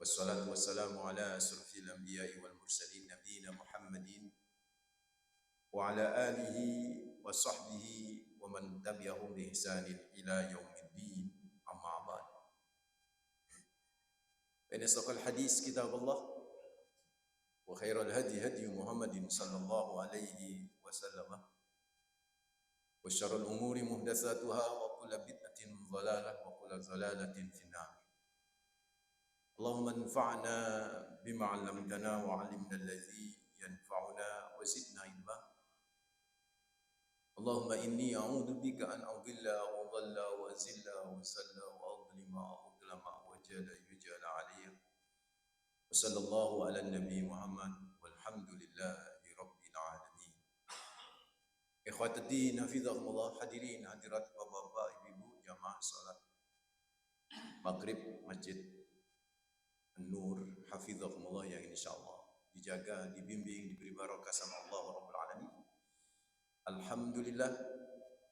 Wassalatu wassalamu ala asrafil anbiya'i wal mursalin nabiyina Muhammadin wa ala alihi wa sahbihi wa man tabi'ahum bi ihsanin ila yaumiddin, amma ba'd. Fa inna asdaqal hadis kitabullah wa khairal hadi hadi Muhammadin sallallahu alaihi wasallam wa syarrul umuri muhdatsatuha wa kullu bid'atin dhalalah wa kullu dhalalatin finnar. Allahumma anfa'na bima 'allamtana wa 'allimna alladhi yanfa'una wa zidna ilma. Allahumma inni a'udzu bika an adilla wa dhalla wa zilla wa zalla wa adlima wa udlama wa jala yujala 'alayya. Wa sallallahu ala nabi Muhammad walhamdulillahi rabbil alamin. Ikhwatuddin hafizakumullah, hadirin hadirat bapak-bapak ibu-ibu jamaah salat maghrib Masjid An-Nur hafizakumullah yang insyaallah dijaga, dibimbing, diberi barakah sama Allah Rabbul Alamin. Alhamdulillah,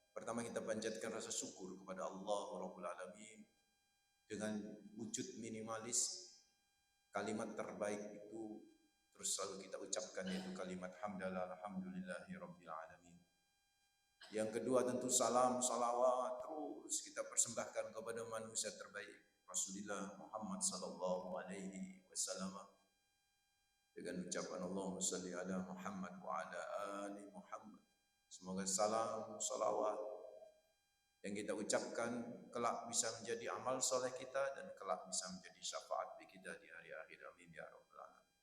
pertama kita panjatkan rasa syukur kepada Allah Rabbul Alamin dengan wujud minimalis. Kalimat terbaik itu terus selalu kita ucapkan, yaitu kalimat hamdalah alhamdulillahi rabbil alamin. Yang kedua tentu salam salawat terus kita persembahkan kepada manusia terbaik Rasulullah Muhammad sallallahu alaihi wasallam dengan ucapan Allahumma shalli ala Muhammad wa ala ali Muhammad. Semoga salam salawat yang kita ucapkan kelak bisa menjadi amal soleh kita dan kelak bisa menjadi syafaat bagi kita di hari akhir. Amin ya rabbal alamin.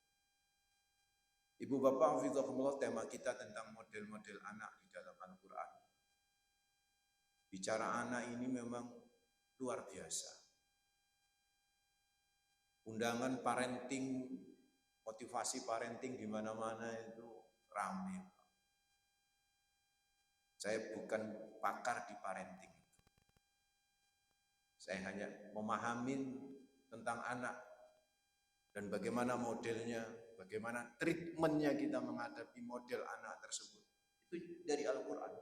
Ibu bapak hafizakumullah, tema kita tentang model-model anak di dalam Al-Quran. Bicara anak ini memang luar biasa. Undangan parenting, motivasi parenting di mana-mana itu ramai. Saya bukan pakar di parenting. Saya hanya memahami tentang anak dan bagaimana modelnya, bagaimana treatmentnya kita menghadapi model anak tersebut. Itu dari Al-Quran.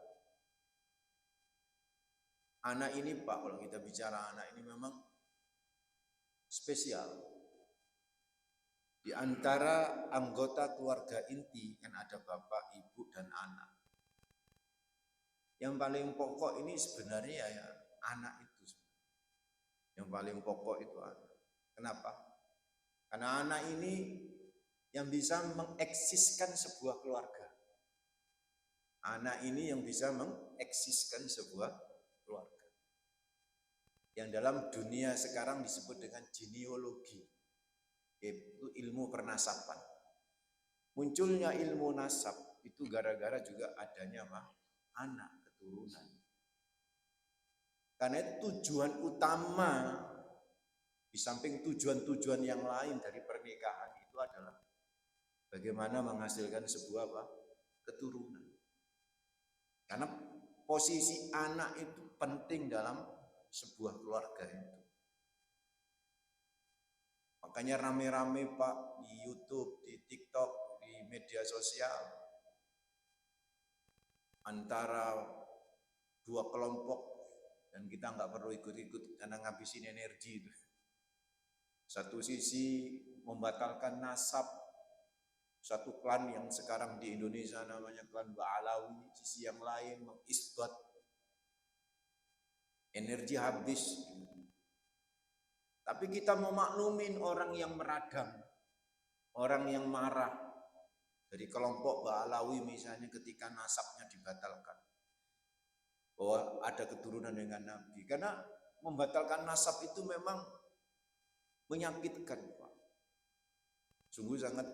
Anak ini Pak, kalau kita bicara anak ini memang spesial. Di antara anggota keluarga inti kan ada bapak, ibu, dan anak. Yang paling pokok ini sebenarnya ya anak itu. Yang paling pokok itu anak. Kenapa? Karena anak ini yang bisa mengeksiskan sebuah keluarga. Anak ini yang bisa mengeksiskan sebuah keluarga. Yang dalam dunia sekarang disebut dengan genealogi, yaitu ilmu pernasaban. Munculnya ilmu nasab itu gara-gara juga adanya anak keturunan. Karena tujuan utama di samping tujuan-tujuan yang lain dari pernikahan itu adalah bagaimana menghasilkan sebuah keturunan. Karena posisi anak itu penting dalam sebuah keluarga itu. Makanya rame-rame Pak di YouTube, di TikTok, di media sosial antara dua kelompok, dan kita nggak perlu ikut-ikut karena ngabisin energi itu. Satu sisi membatalkan nasab satu klan yang sekarang di Indonesia namanya klan Ba'alawi, sisi yang lain mengisbat, energi habis. Tapi kita memaklumin orang yang meradang, orang yang marah dari kelompok Ba'alawi misalnya ketika nasabnya dibatalkan, bahwa ada keturunan dengan Nabi. Karena membatalkan nasab itu memang menyakitkan Pak. Sungguh sangat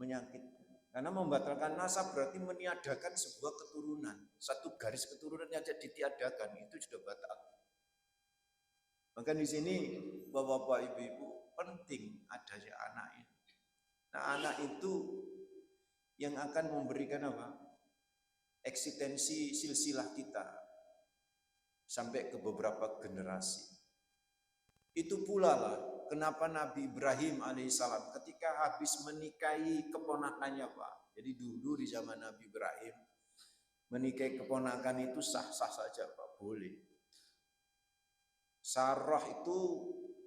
menyakitkan. Karena membatalkan nasab berarti meniadakan sebuah keturunan. Satu garis keturunan yang ditiadakan itu sudah batal. Maka di sini bapak-bapak, ibu-ibu, penting adanya anak ini. Nah, anak itu yang akan memberikan eksistensi silsilah kita sampai ke beberapa generasi. Itu pula lah kenapa Nabi Ibrahim alaihissalam ketika habis menikahi keponakannya Pak. Jadi dulu di zaman Nabi Ibrahim menikahi keponakan itu sah-sah saja Pak, boleh. Sarah itu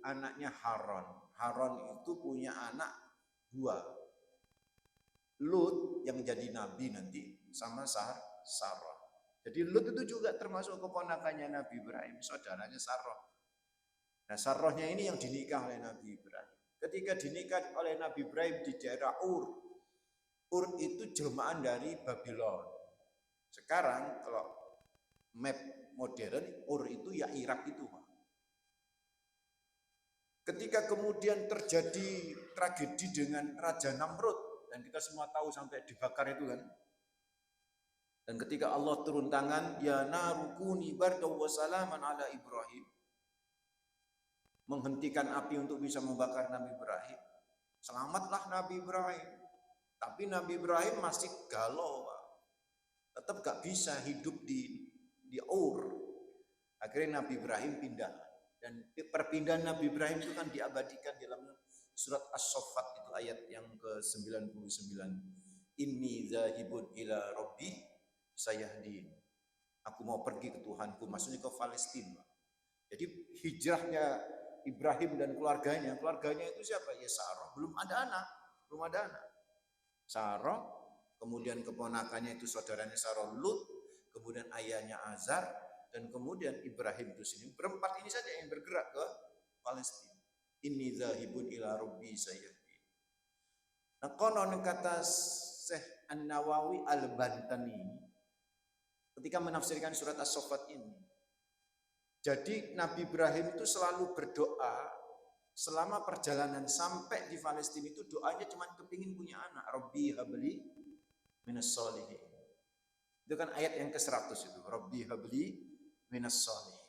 anaknya Haran. Harun itu punya anak 2. Lut yang jadi nabi nanti sama Sarah. Jadi Lut itu juga termasuk keponakannya Nabi Ibrahim, saudaranya Sarah. Nah, Sarahnya ini yang dinikah oleh Nabi Ibrahim. Ketika dinikah oleh Nabi Ibrahim di daerah Ur. Ur itu jelmaan dari Babylon. Sekarang kalau map modern, Ur itu ya Irak itu, Pak. Ketika kemudian terjadi tragedi dengan Raja Namrud, dan kita semua tahu sampai dibakar itu kan. Dan ketika Allah turun tangan, ya narukuni bardaw wa salaman ala Ibrahim, menghentikan api untuk bisa membakar Nabi Ibrahim. Selamatlah Nabi Ibrahim. Tapi Nabi Ibrahim masih galau, Pak. Tetap gak bisa hidup di Ur. Akhirnya Nabi Ibrahim pindah. Dan perpindahan Nabi Ibrahim itu kan diabadikan dalam surat As-Saffat itu ayat yang ke-99. Inni zahibun ila rabbi sayahdin. Aku mau pergi ke Tuhanku, maksudnya ke Palestina. Jadi hijrahnya Ibrahim dan keluarganya itu siapa? Ya Sarah. Belum ada anak. Sarah, kemudian keponakannya itu saudaranya Sarah Lut, kemudian ayahnya Azar, dan kemudian Ibrahim itu sini. Berempat ini saja yang bergerak ke Palestina. Inni zahibun ila rabbi sayahdin. Nah, konon kata Syekh An-Nawawi Al-Bantani ketika menafsirkan surat As-Saffat ini. Jadi Nabi Ibrahim itu selalu berdoa selama perjalanan sampai di Palestina itu doanya cuma kepingin punya anak. Rabbi habli minas sholihin. Itu kan ayat yang ke-100 itu. Rabbi habli minas sholihin.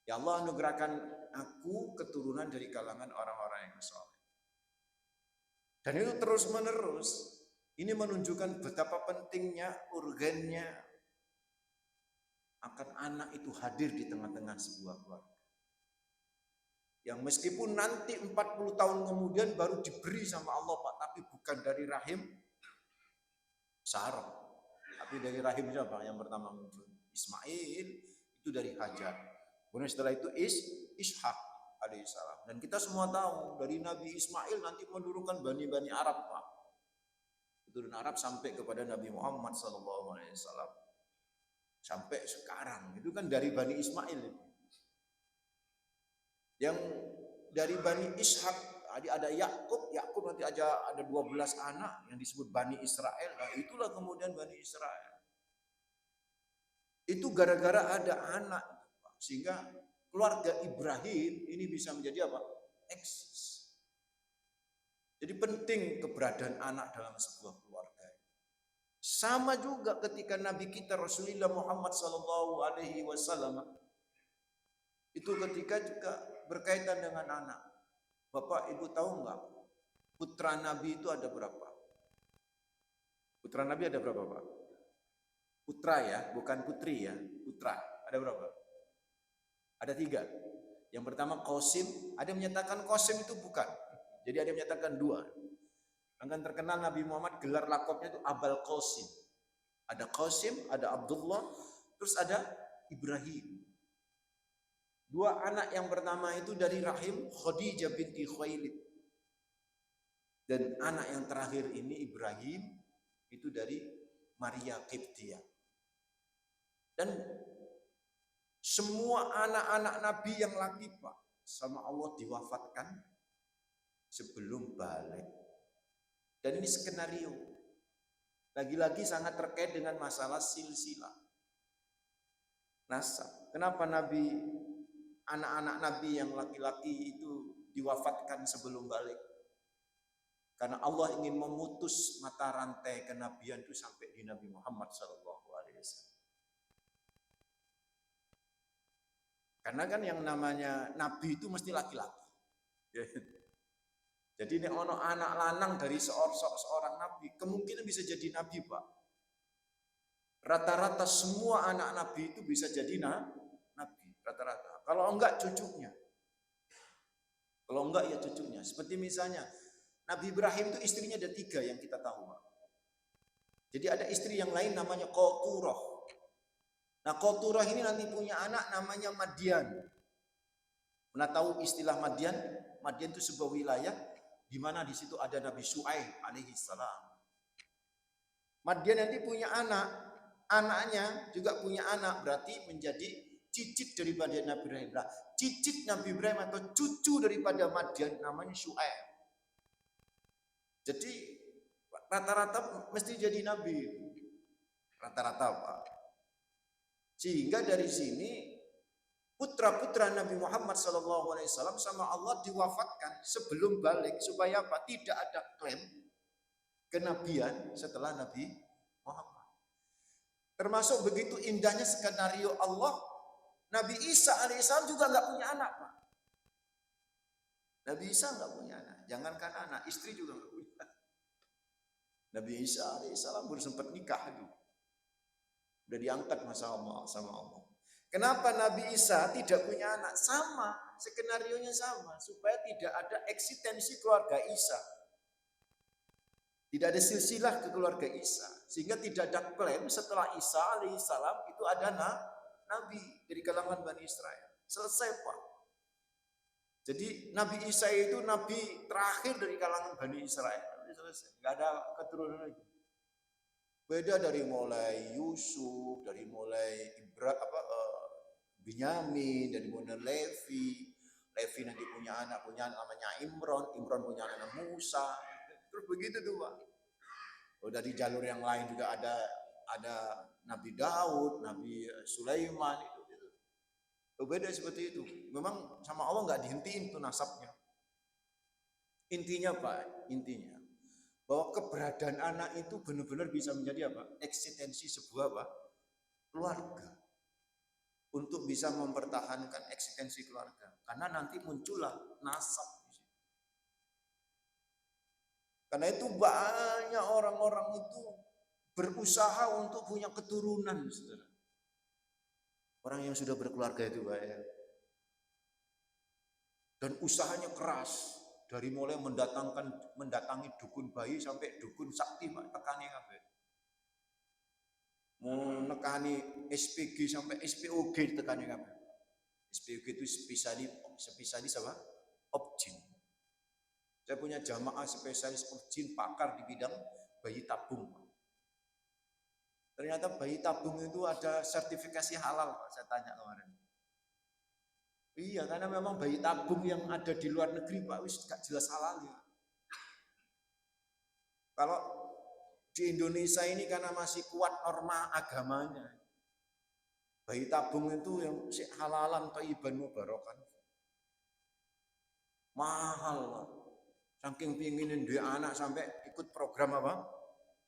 Ya Allah anugerahkan aku keturunan dari kalangan orang-orang yang saleh. Dan itu terus menerus. Ini menunjukkan betapa pentingnya, urgennya akan anak itu hadir di tengah-tengah sebuah keluarga. Yang meskipun nanti 40 tahun kemudian baru diberi sama Allah, Pak, tapi bukan dari rahim Sarah, tapi dari rahim siapa? Yang pertama muncul Ismail, itu dari Hajar. Kemudian setelah itu Ishak alaihissalam. Dan kita semua tahu dari Nabi Ismail nanti menurunkan bani-bani Arab, Pak. Turun Arab sampai kepada Nabi Muhammad SAW. Sampai sekarang itu kan dari Bani Ismail itu. Yang dari Bani Ishak ada Yakub nanti ada 12 anak yang disebut Bani Israel. Nah, itulah kemudian Bani Israel. Itu gara-gara ada anak, sehingga keluarga Ibrahim ini bisa menjadi apa? Eksis. Jadi penting keberadaan anak dalam sebuah keluarga. Sama juga ketika Nabi kita Rasulullah Muhammad SAW itu ketika juga berkaitan dengan anak. Bapak Ibu tahu nggak? Putra Nabi itu ada berapa? Putra Nabi ada berapa, Pak? Putra ya, bukan putri ya. Putra ada berapa? Ada 3. Yang pertama Qasim. Ada yang menyatakan Qasim itu bukan. Jadi ada yang menyatakan 2. Akan terkenal Nabi Muhammad gelar lakopnya itu Abul Qasim. Ada Qasim, ada Abdullah, terus ada Ibrahim. 2 anak yang pertama itu dari rahim Khadijah binti Khuwailid. Dan anak yang terakhir ini Ibrahim itu dari Maria Qibtiyah. Dan semua anak-anak Nabi yang laki, Pak, sama Allah diwafatkan sebelum balik. Dan ini skenario. Lagi-lagi sangat terkait dengan masalah silsilah. Nasab. Kenapa anak-anak Nabi yang laki-laki itu diwafatkan sebelum balik? Karena Allah ingin memutus mata rantai kenabian itu sampai di Nabi Muhammad SAW. Karena kan yang namanya Nabi itu mesti laki-laki. Jadi ini ono anak lanang dari seorang nabi, kemungkinan bisa jadi nabi, Pak. Rata-rata semua anak nabi itu bisa jadi nabi, rata-rata. Kalau enggak cucunya. Kalau enggak ya cucunya. Seperti misalnya Nabi Ibrahim itu istrinya ada 3 yang kita tahu, Pak. Jadi ada istri yang lain namanya Qaturah. Nah, Qaturah ini nanti punya anak namanya Madian. Pernah tahu istilah Madian? Madian itu sebuah wilayah di mana di situ ada Nabi Syuaib alaihi salam. Madian nanti punya anak, anaknya juga punya anak, berarti menjadi cicit daripada Nabi Ibrahim. Nah, cicit Nabi Ibrahim atau cucu daripada Madian namanya Syuaib. Jadi rata-rata mesti jadi nabi. Rata-rata Pak. Sehingga dari sini putra-putra Nabi Muhammad SAW sama Allah diwafatkan sebelum balik supaya apa? Tidak ada klaim kenabian setelah Nabi Muhammad. Termasuk begitu indahnya skenario Allah, Nabi Isa alaihissalam juga nggak punya anak Pak. Nabi Isa nggak punya anak, jangankan anak, istri juga nggak punya. Nabi Isa alaihissalam baru sempat nikah gitu. Udah diangkat sama Allah. Kenapa Nabi Isa tidak punya anak? Sama, skenarionya sama. Supaya tidak ada eksistensi keluarga Isa. Tidak ada silsilah ke keluarga Isa. Sehingga tidak ada klaim setelah Isa alaihissalam itu ada Nabi dari kalangan Bani Israel. Selesai Pak. Jadi Nabi Isa itu Nabi terakhir dari kalangan Bani Israel. Selesai. Nggak ada keturunan lagi. Beda dari mulai Yusuf, dari mulai Binyamin, dari mulai Levi. Levi nanti punya anak namanya Imron punya anak Musa. Terus begitu tuh Pak. Udah di jalur yang lain juga ada Nabi Daud, Nabi Sulaiman itu. Beda seperti itu. Memang sama Allah nggak dihentiin tuh nasabnya. Intinya Pak, bahwa keberadaan anak itu benar-benar bisa menjadi apa? Eksistensi sebuah apa? Keluarga. Untuk bisa mempertahankan eksistensi keluarga. Karena nanti muncullah nasab. Karena itu banyak orang-orang itu berusaha untuk punya keturunan, saudara. Orang yang sudah berkeluarga itu Pak ya. Dan usahanya keras. Dari mulai mendatangi dukun bayi sampai dukun sakti Pak, tekani kabeh. Mau nekani SPG sampai SPOG tekani kabeh. SPOG itu spesialis apa? Objin. Saya punya jamaah spesialis objin, pakar di bidang bayi tabung. Ternyata bayi tabung itu ada sertifikasi halal Pak, saya tanya kemarin. Iya, karena memang bayi tabung yang ada di luar negeri Pak, wis gak jelas halalnya. Kalau di Indonesia ini karena masih kuat norma agamanya, bayi tabung itu yang halalan thayyiban mubarokan. Mahal Pak. Saking pinginin dia anak sampai ikut program apa?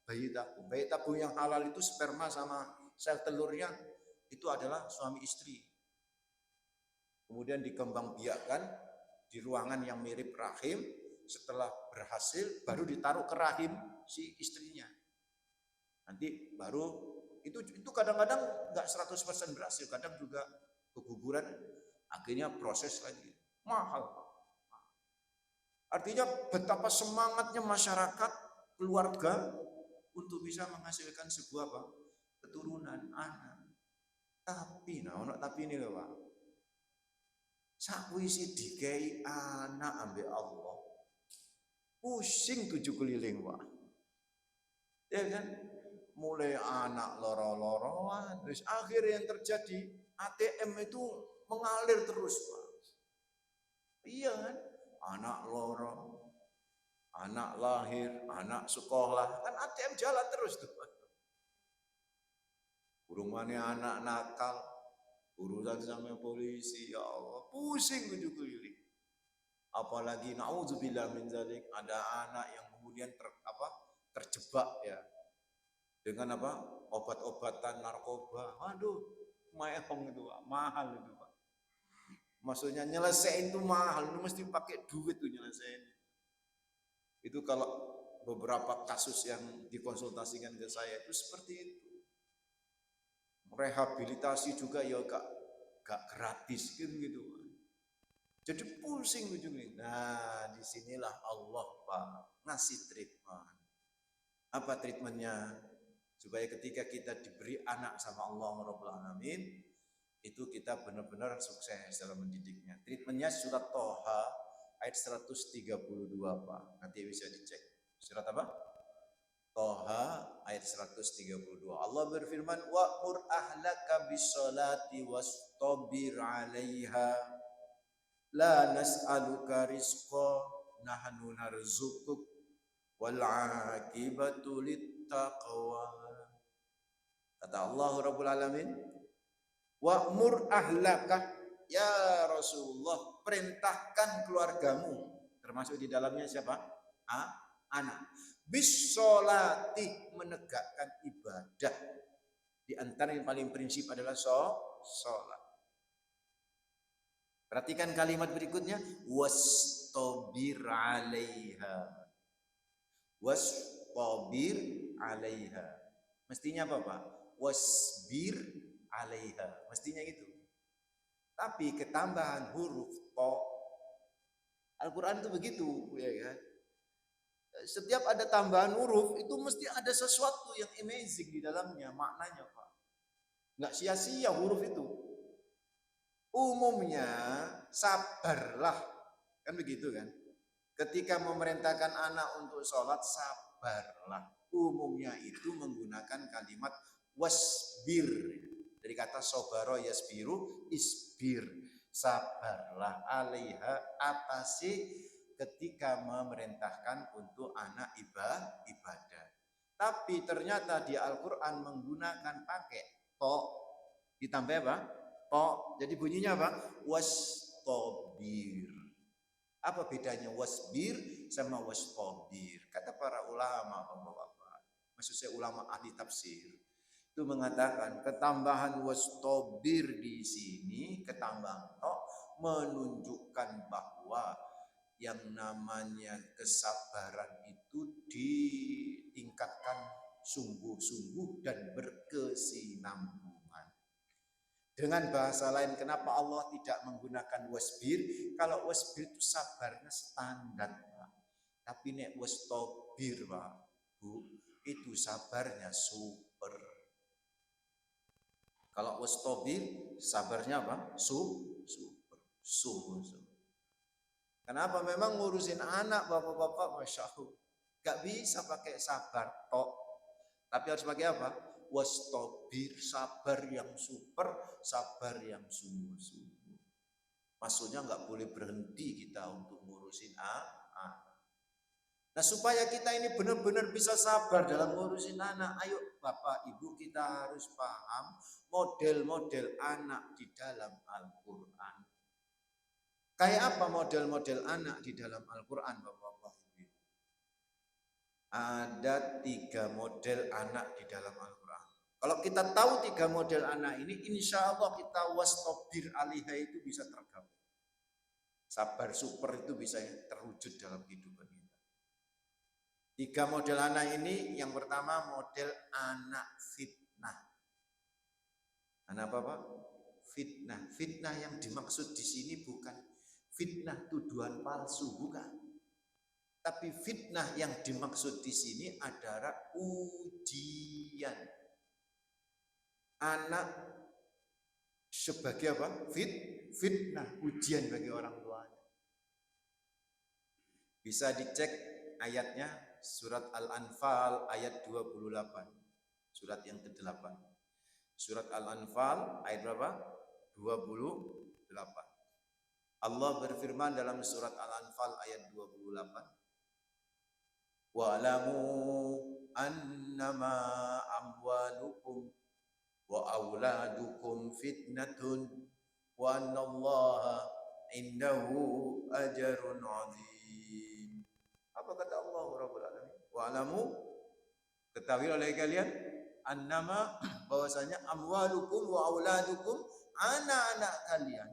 Bayi tabung. Bayi tabung yang halal itu sperma sama sel telurnya itu adalah suami istri. Kemudian dikembangbiakkan di ruangan yang mirip rahim. Setelah berhasil baru ditaruh ke rahim si istrinya. Nanti baru itu kadang-kadang nggak 100% berhasil, kadang juga keguguran, akhirnya proses lagi. Mahal. Artinya betapa semangatnya masyarakat, keluarga untuk bisa menghasilkan sebuah apa? Keturunan, anak. Tapi ini loh Pak. Sakwisi dikei anak ambil Allah. Pusing 7 keliling Pak. Ya kan? Mulai anak loro-loroan, terus akhirnya yang terjadi ATM itu mengalir terus Pak. Iya kan? Anak loro, anak lahir, anak sekolah, kan ATM jalan terus tuh Pak. Urumannya anak nakal, urusan sama polisi, ya Allah, pusing 7 keliling. Apalagi naudzubillah min dzalik, ada anak yang kemudian terjebak ya dengan apa? Obat-obatan narkoba. Waduh, maehong itu Pak, mahal itu Pak. Maksudnya nyelesain itu mahal, lu mesti pakai duit tuh nyelesain. Itu kalau beberapa kasus yang dikonsultasikan ke saya itu seperti itu. Rehabilitasi juga ya gak gratis gitu. Jadi pusing ujungnya. Nah, disinilah Allah Pak ngasih treatment. Apa treatmentnya? Supaya ketika kita diberi anak sama Allah Rabbul Alamin, itu kita benar-benar sukses dalam mendidiknya. Treatmentnya surat Toha ayat 132 Pak. Nanti bisa dicek. Surat apa? Toha ayat 132. Allah berfirman, wa'mur ahlaka bis-sholati wastabir 'alaiha la nas'aluka rizqa nahnu narzuquk wal 'aqibatu littaqwa. Kata Allah Rabbul Alamin, wa'mur ahlaka, ya Rasulullah, perintahkan keluargamu, termasuk di dalamnya siapa? Anak. Bis-sholati, menegakkan ibadah. Di antara yang paling prinsip adalah sholat. Perhatikan kalimat berikutnya, wastabir 'alaiha. Wastabir 'alaiha. Mestinya apa, Pak? Wasbir 'alaiha. Mestinya itu. Tapi ketambahan huruf to, Al-Quran itu begitu, ya kan? Setiap ada tambahan huruf itu mesti ada sesuatu yang amazing di dalamnya, maknanya Pak. Nggak sia-sia huruf itu. Umumnya sabarlah, kan begitu kan? Ketika memerintahkan anak untuk sholat, sabarlah. Umumnya itu menggunakan kalimat wasbir. Dari kata sobaro yasbiru, isbir. Sabarlah alaiha, atasi ketika memerintahkan untuk anak ibadah. Tapi ternyata di Al-Quran menggunakan pakai to, ditambah apa? To. Jadi bunyinya apa? Wastabir. Apa bedanya wasbir sama wastabir? Kata para ulama, maksud saya ulama ahli tafsir, itu mengatakan ketambahan wastabir di sini, ketambahan to, menunjukkan bahwa yang namanya kesabaran itu ditingkatkan sungguh-sungguh dan berkesinambungan. Dengan bahasa lain, kenapa Allah tidak menggunakan wasbir? Kalau wasbir itu sabarnya standar, Pak. Tapi nek wastabir, Pak, Bu, itu sabarnya super. Kalau wastabir, sabarnya apa? Super. Sungguh. Kenapa? Memang ngurusin anak, bapak-bapak, Masya Allah, gak bisa pakai sabar tok. Tapi harus pakai apa? Wastabir, sabar yang super, sabar yang sungguh-sungguh. Maksudnya nggak boleh berhenti kita untuk ngurusin anak. Nah, supaya kita ini benar-benar bisa sabar dalam ngurusin anak, ayo Bapak Ibu kita harus paham model-model anak di dalam Al-Quran. Kayak apa model-model anak di dalam Al-Quran, Bapak-Bapak? Ada 3 model anak di dalam Al-Quran. Kalau kita tahu 3 model anak ini, insya Allah kita wastabir alaiha itu bisa tergapai. Sabar super itu bisa terwujud dalam kehidupan kita. 3 model anak ini, yang pertama model anak fitnah. Anak apa, Pak? Fitnah. Fitnah yang dimaksud di sini bukan fitnah tuduhan palsu, bukan. Tapi fitnah yang dimaksud di sini adalah ujian. Anak sebagai apa? Fitnah, ujian bagi orang tuanya. Bisa dicek ayatnya, surat Al-Anfal ayat 28. Surat yang ke-8. Surat Al-Anfal ayat berapa? 28. Allah berfirman dalam surat Al-Anfal ayat 28. Wa'lamu annama amwalukum wa auladukum fitnatun wa annallaha indahu ajrun 'azim. Apa kata Allah Rabbul Alamin? Wa'lamu, ketahui oleh kalian, annama, bahwasanya amwalukum wa auladukum, anak-anak kalian,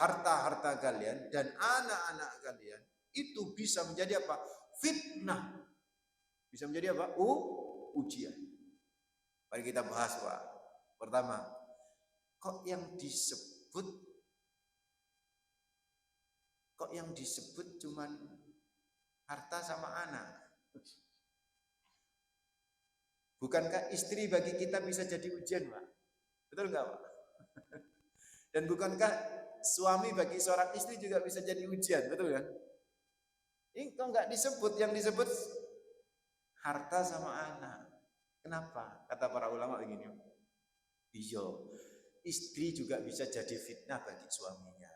harta-harta kalian dan anak-anak kalian itu bisa menjadi apa? Fitnah. Bisa menjadi apa? Ujian. Mari kita bahas, Pak. Pertama, kok yang disebut cuman harta sama anak? Bukankah istri bagi kita bisa jadi ujian, Pak? Betul nggak, Pak? Dan bukankah suami bagi seorang istri juga bisa jadi ujian, betul kan? Ini kok nggak disebut, yang disebut harta sama anak. Kenapa? Kata para ulama begini. Iya, istri juga bisa jadi fitnah bagi suaminya.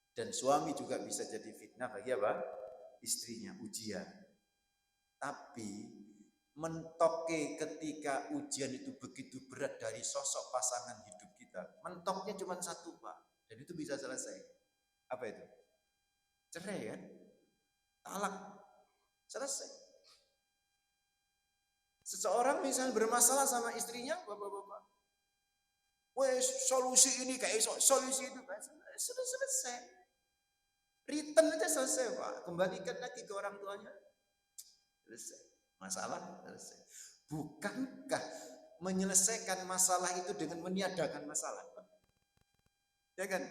Dan suami juga bisa jadi fitnah bagi apa? Istrinya, ujian. Tapi mentoke ketika ujian itu begitu berat dari sosok pasangan hidup kita, mentoknya cuma satu, Pak. Dan itu bisa selesai. Apa itu? Cerai kan? Talak. Selesai. Seseorang misalnya bermasalah sama istrinya, bapak-bapak, wes solusi ini kayak solusi itu kayak sudah selesai. Return aja selesai, Pak. Kembalikan lagi ke orang tuanya. Selesai. Masalah selesai. Bukankah menyelesaikan masalah itu dengan meniadakan masalah? Ya kan?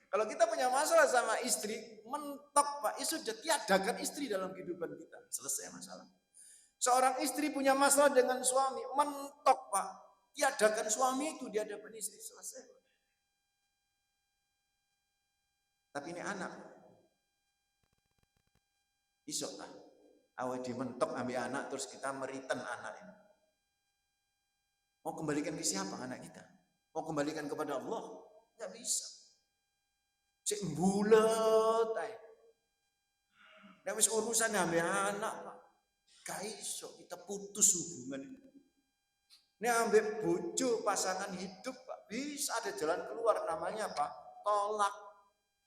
Kalau kita punya masalah sama istri, mentok, Pak. Ya sudah, tiadakan istri dalam kehidupan kita. Selesai masalah. Seorang istri punya masalah dengan suami, mentok, Pak. Tiadakan suami itu di hadapan istri. Selesai, Pak. Tapi ini anak. Isok lah. Awal dimentok ambil anak, terus kita meriten anak ini. Mau kembalikan ke siapa anak kita? Mau kembalikan kepada Allah? Nggak bisa. Cek bulat, wis urusan ambil anak, Pak. Gak iso, kita putus hubungan ini. Ini ambil bojo pasangan hidup, Pak. Bisa ada jalan keluar, namanya apa? Tolak.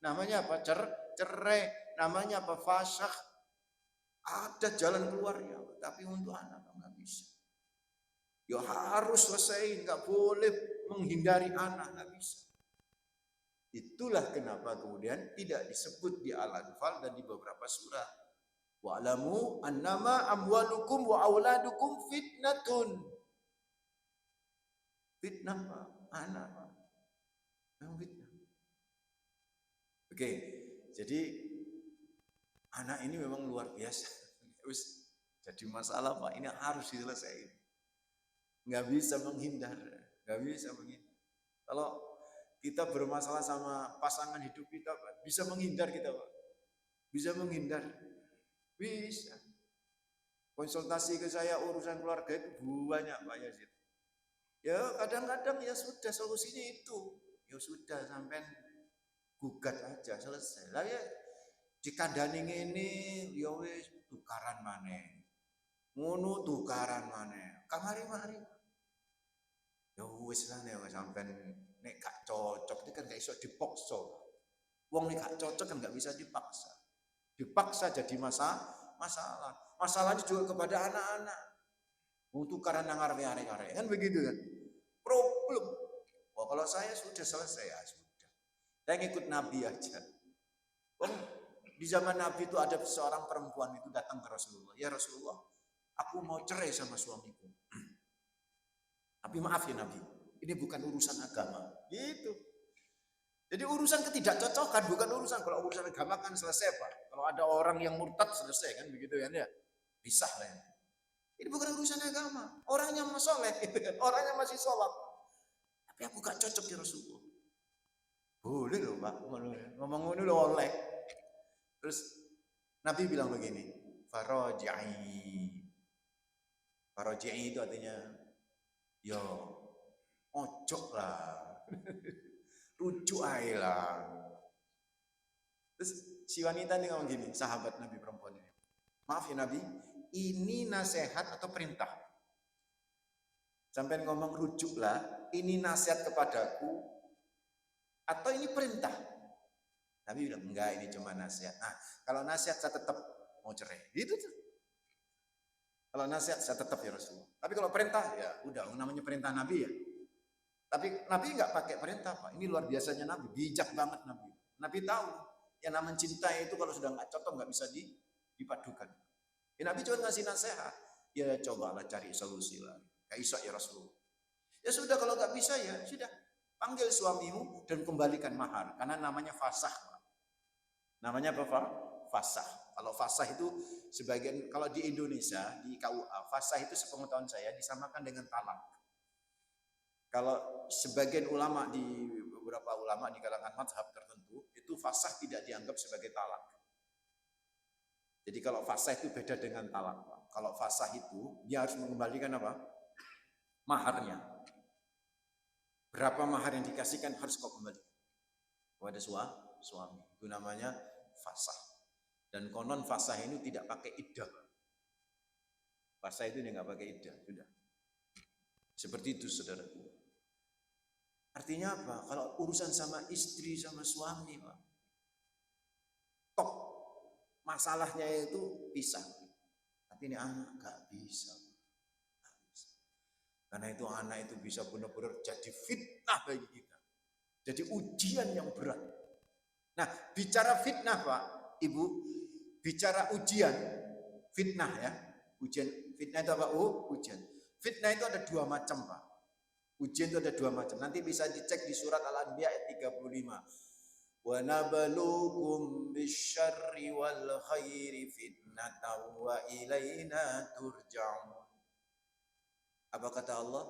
Namanya apa? Cerai. Namanya apa? Fasakh. Ada jalan keluarnya, tapi untuk anak nggak bisa. Ya harus selesai, nggak boleh menghindari anak, nggak bisa. Itulah kenapa kemudian tidak disebut di Al-Anfal dan di beberapa surat. Wa'lamu annama amwalukum wa auladukum fitnatun. Fitnah, Pak. Anak, Pak. Memang fitnah. Oke, jadi anak ini memang luar biasa. Jadi masalah, Pak. Ini harus diselesaikan. Nggak bisa menghindar. Nggak bisa menghindar. Kalau kita bermasalah sama pasangan hidup kita, Pak, bisa menghindar kita, Pak. Bisa menghindar. Bisa. Konsultasi ke saya urusan keluarga itu banyak, Pak Yazid. Ya kadang-kadang ya sudah solusinya itu. Ya sudah sampai gugat aja selesai. Lah ya dikandani ngene ya wis tukaran maneh. Ngono tukaran maneh. Kamari-mari. Ya wis lah nek sampean nek gak cocok itu kan gak iso dipaksa. Wong nek gak cocok kan gak bisa dipaksa. Dipaksa jadi masalah. Masalahnya juga kepada anak-anak. Wong tukaran nang arek-arek kan begitu kan. Problem. Oh, kalau saya sudah selesai ya sudah. Saya ngikut Nabi aja. Wong di zaman Nabi itu ada seorang perempuan itu datang ke Rasulullah. Ya Rasulullah, aku mau cerai sama suamiku. Tapi maaf ya Nabi, ini bukan urusan agama. Gitu. Jadi urusan ketidakcocokan bukan urusan. Kalau urusan agama kan selesai, Pak. Kalau ada orang yang murtad selesai kan begitu kan ya. Pisah lah ya. Ini bukan urusan agama. Orangnya masih soleh, orangnya masih sholat. Tapi aku gak cocok ya Rasulullah. Boleh loh Pak, ngomong dulu oleh. Terus Nabi bilang begini, Faraji'i itu artinya, yo, ojok lah, rujuk aja lah. Terus si wanita ini ngomong gini, sahabat Nabi perempuan ini, maaf ya Nabi, ini nasihat atau perintah? Sampai ngomong rujuklah, ini nasihat kepadaku, atau ini perintah? Nabi bilang, enggak ini cuma nasihat. Nah, kalau nasihat saya tetap mau cerai. Gitu tuh. Kalau nasihat saya tetap ya Rasulullah. Tapi kalau perintah, ya udah namanya perintah Nabi ya. Tapi Nabi enggak pakai perintah, Pak. Ini luar biasanya Nabi, bijak banget Nabi. Nabi tahu, yang namanya cinta itu kalau sudah enggak cocok enggak bisa dipadukan. Ya, Nabi cuma ngasih nasihat. Ya cobalah cari solusi lah. Kayak iso ya Rasulullah. Ya sudah kalau enggak bisa ya sudah. Panggil suamimu dan kembalikan mahar. Karena namanya fasakh. Namanya apa Pak? Fasakh. Kalau fasakh itu sebagian, kalau di Indonesia, di KUA, fasakh itu sepengetahuan saya disamakan dengan talak. Kalau sebagian ulama di beberapa ulama di kalangan mazhab tertentu, itu fasah tidak dianggap sebagai talak. Jadi kalau fasah itu beda dengan talak, Pak. Kalau fasah itu dia harus mengembalikan apa? Maharnya. Berapa mahar yang dikasihkan harus kau kembalikan kepada suami. Itu namanya fasah. Dan konon fasah ini tidak pakai iddah. Fasah itu dia nggak pakai iddah, sudah. Seperti itu, saudara. Artinya apa? Kalau urusan sama istri, sama suami, Pak, top masalahnya itu pisah. Tapi ini anak gak bisa. Karena itu anak itu bisa benar-benar jadi fitnah bagi kita. Jadi ujian yang berat. Nah, bicara fitnah, Pak, Ibu, bicara ujian, fitnah ya. Ujian, fitnah itu apa? Ujian. Fitnah itu ada dua macam, Pak. Ujian itu ada dua macam. Nanti bisa dicek di surat Al-Anbiya ayat 35. Wa nabluukum bisyarri wal khairi fitnatan wa ilaina turja'un. Apa kata Allah?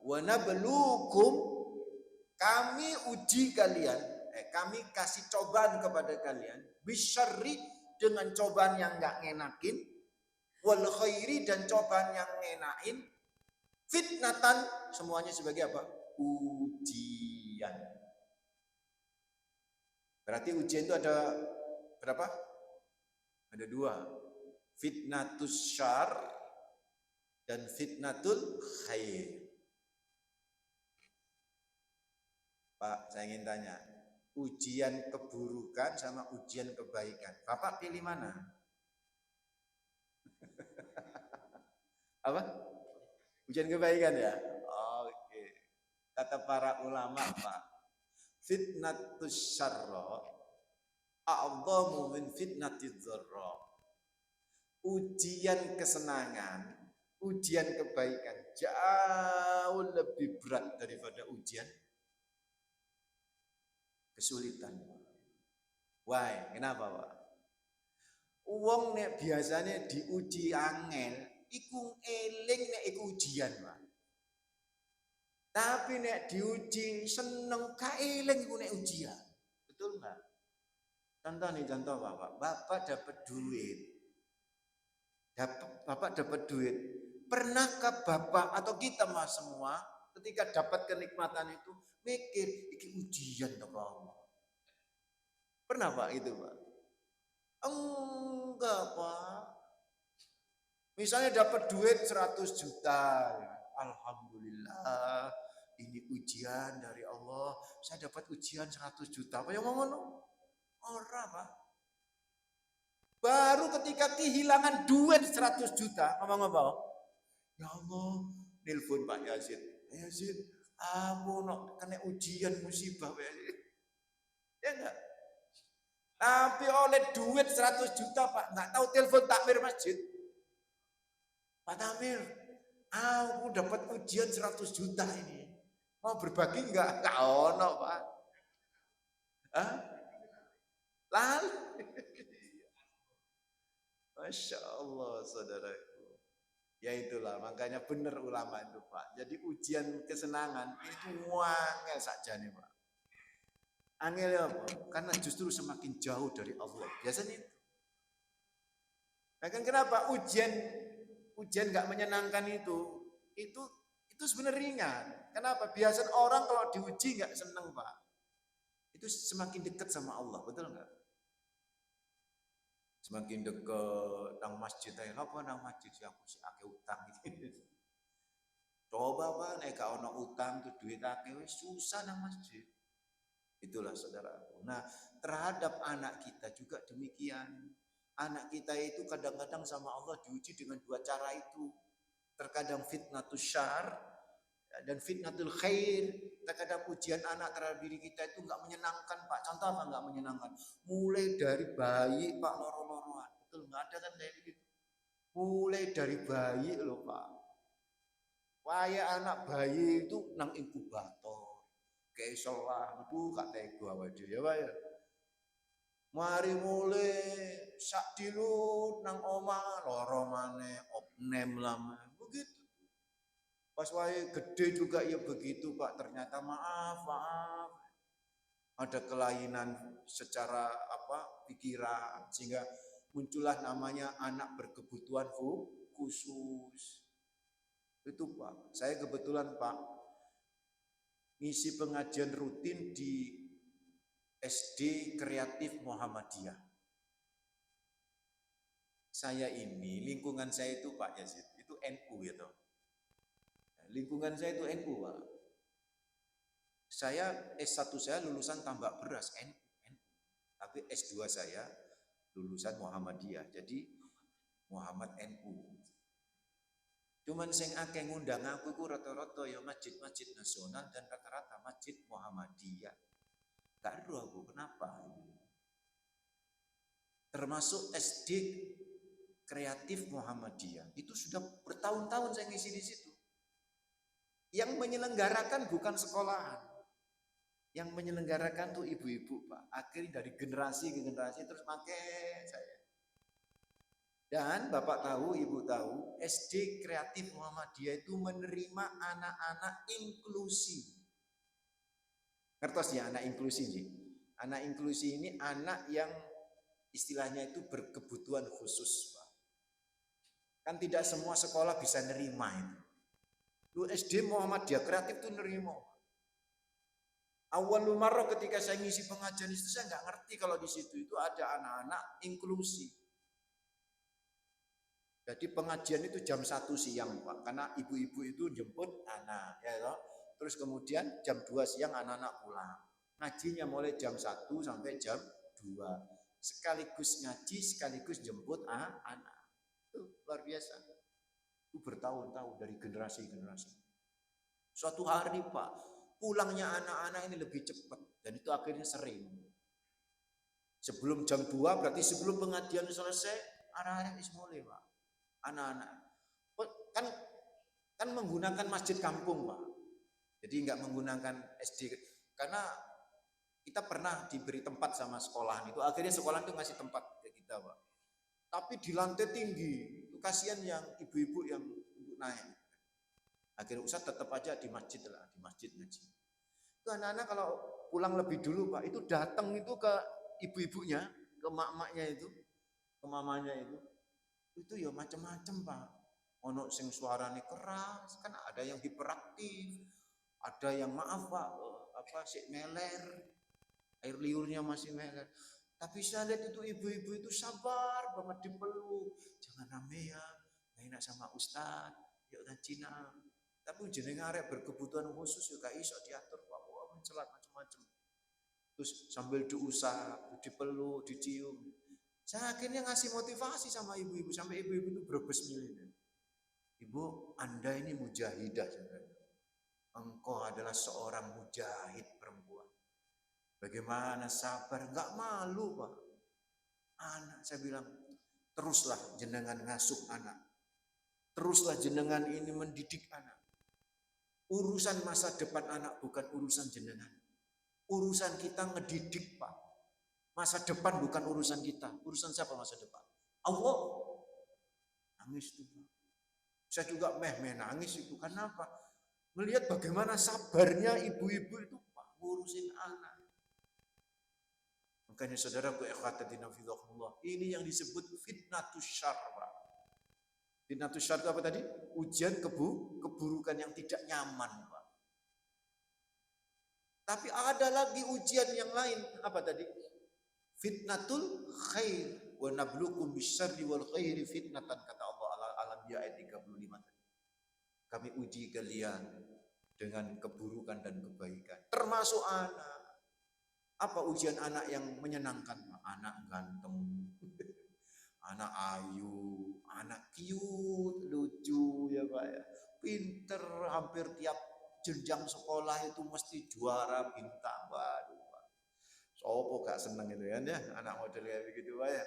Wa nabluukum, kami uji kalian, kami kasih cobaan kepada kalian, bisyarri, dengan cobaan yang enggak ngenakin, wal khairi, dan cobaan yang ngenakin, fitnatan, semuanya sebagai apa? Ujian. Berarti ujian itu ada berapa? Ada dua. Fitnatus syar dan fitnatul khair. Pak, saya ingin tanya, ujian keburukan sama ujian kebaikan, Bapak pilih mana? Apa? Ujian kebaikan ya? Oke. Kata para ulama, Pak, fitnatus syarra a'dhamu min fitnatiz dzarra. Ujian kesenangan, ujian kebaikan jauh lebih berat daripada ujian kesulitan. Why? Kenapa, Pak? Wong nek biasanya diuji angel, iku eling nek iku ujian, Pak. Tapi nek diuji seneng gak eling iku nek ujian. Betul enggak? Contoh nih, contoh Bapak. Bapak dapat duit. Bapak dapat duit. Pernahkah Bapak atau kita mas semua ketika dapat kenikmatan itu mikir iki ujian to Allah? Pernah Pak itu, Pak? Enggak, Pak. Misalnya dapat duit 100 juta. Alhamdulillah, ini ujian dari Allah. Saya dapat ujian 100 juta. Apa yang mau ngono? Ora, Pak. Baru ketika kehilangan duit 100 juta, ngomong apa? Ya Allah, nelpon Pak Yazid. Yazid, aku nak kena ujian musibah. Ya enggak? Tapi oleh duit 100 juta, Pak, enggak tahu telepon takmir masjid. Pak Tamir, aku dapat ujian 100 juta ini. Mau berbagi enggak? Enggak ono, Pak. Hah? Lalu. Masya Allah, saudaraku. Ya itulah, makanya benar ulama itu, Pak. Jadi ujian kesenangan itu angel saja nih, Pak. Angel apa? Karena justru semakin jauh dari Allah. Biasanya itu. Nah, kan kenapa ujian nggak menyenangkan itu sebenarnya ringan. Kenapa? Biasanya orang kalau diuji nggak seneng, Pak. Itu semakin dekat sama Allah, betul nggak? Semakin dekat nang masjid aja, apa nang masjid sih aku sih ake utang gitu. Coba Pak, nek gak ono utang tuh duit ake wis susah nang masjid. Itulah saudara. Nah, terhadap anak kita juga demikian. Anak kita itu kadang-kadang sama Allah diuji dengan dua cara itu. Terkadang fitnatus syar dan fitnatul khair. Terkadang ujian anak terhadap diri kita itu enggak menyenangkan, Pak. Contoh apa enggak menyenangkan? Mulai dari bayi, Pak, loro-loroan. Betul, enggak ada kan kayak gitu. Mulai dari bayi loh, Pak. Waya anak bayi itu nang inkubator. Kesolah itu gak tega wae ya, Pak ya. Mari mulai sak dilut nang omah loro maneh opnem lama. Begitu. Pas wae gede juga ya begitu Pak, ternyata maaf, ada kelainan secara pikiran sehingga muncullah namanya anak berkebutuhan khusus. Itu Pak, saya kebetulan Pak ngisi pengajian rutin di SD Kreatif Muhammadiyah. Saya ini, lingkungan saya itu Pak Yazid, itu NU gitu. Lingkungan saya itu NU Pak. Saya S1 saya lulusan tambak beras NU. Tapi S2 saya lulusan Muhammadiyah. Jadi Muhammad NU. Cuman sing akeh ngundang aku iku rata-rata ya masjid-masjid nasional dan rata-rata masjid Muhammadiyah. Gak tahu aku kenapa. Termasuk SD Kreatif Muhammadiyah. Itu sudah bertahun-tahun saya ngisi di situ. Yang menyelenggarakan bukan sekolahan. Yang menyelenggarakan tuh ibu-ibu Pak. Akhirnya dari generasi ke generasi terus pakai saya. Dan Bapak tahu, Ibu tahu, SD Kreatif Muhammadiyah itu menerima anak-anak inklusi. Ngertos ya anak inklusi sih. Anak inklusi ini anak yang istilahnya itu berkebutuhan khusus Pak. Kan tidak semua sekolah bisa nerima itu. Lu SD Muhammadiyah Kreatif itu nerima. Awal marah ketika saya ngisi pengajian itu saya nggak ngerti kalau di situ itu ada anak-anak inklusi. Jadi pengajian itu jam 1 siang Pak, karena ibu-ibu itu jemput anak, ya toh. Terus kemudian jam 2 siang anak-anak pulang. Ngajinya mulai jam 1 sampai jam 2. Sekaligus ngaji, sekaligus jemput anak. Itu luar biasa. Itu bertahun-tahun dari generasi-generasi. Suatu hari Pak, pulangnya anak-anak ini lebih cepat dan itu akhirnya sering. Sebelum jam 2 berarti sebelum pengajian selesai, anak-anak mulai Pak. Anak-anak kan menggunakan masjid kampung Pak. Jadi nggak menggunakan SD karena kita pernah diberi tempat sama sekolahan itu. Akhirnya sekolah itu ngasih tempat ke kita Pak. Tapi di lantai tinggi, itu kasihan yang ibu-ibu yang naik. Akhirnya Ustaz tetap aja di masjid lah, di masjid ngaji. Itu anak-anak kalau pulang lebih dulu Pak, itu datang itu ke ibu-ibunya, ke mak-maknya itu, ke mamanya itu ya macam-macam Pak. Ono sing suaranya keras, kan ada yang hiperaktif, ada yang maaf Pak, sik meler, air liurnya masih meler. Tapi saya lihat itu ibu-ibu itu sabar banget dipeluk, jangan ramean, gak enak sama Ustaz, yuk Cina. Tapi jenenge arek berkebutuhan khusus juga iso diatur Pak, mencelat macam-macam. Terus sambil diusap, dipeluk, dicium. Saya akhirnya ngasih motivasi sama ibu-ibu sampai ibu-ibu itu berbes milih. Ibu, Anda ini mujahidah sebenarnya. Engkau adalah seorang mujahid perempuan. Bagaimana sabar, enggak malu Pak. Anak saya bilang, teruslah jenengan ngasuh anak. Teruslah jenengan ini mendidik anak. Urusan masa depan anak bukan urusan jenengan. Urusan kita ngedidik Pak. Masa depan bukan urusan kita. Urusan siapa masa depan? Allah. Nangis itu. Saya juga nangis itu. Karena apa? Melihat bagaimana sabarnya ibu-ibu itu Pak. Ngurusin anak. Makanya saudaraku ikhwatadina fillah. Ini yang disebut fitnatus syarr Pak. Fitnatus syarr itu apa tadi? Ujian keburukan yang tidak nyaman Pak. Tapi ada lagi ujian yang lain. Apa tadi? Fitnatul khair wa nabluukum bisyarri wal khairi fitnatan kata Allah Al-Anbiya ayat 35 tadi. Kami uji kalian dengan keburukan dan kebaikan. Termasuk anak. Apa ujian anak yang menyenangkan? Anak ganteng, anak ayu, anak cute, lucu ya Pak ya. Pinter, hampir tiap jenjang sekolah itu mesti juara bintang. Waduh. Sopo gak seneng itu kan ya, anak model kayak begitu Pak ya.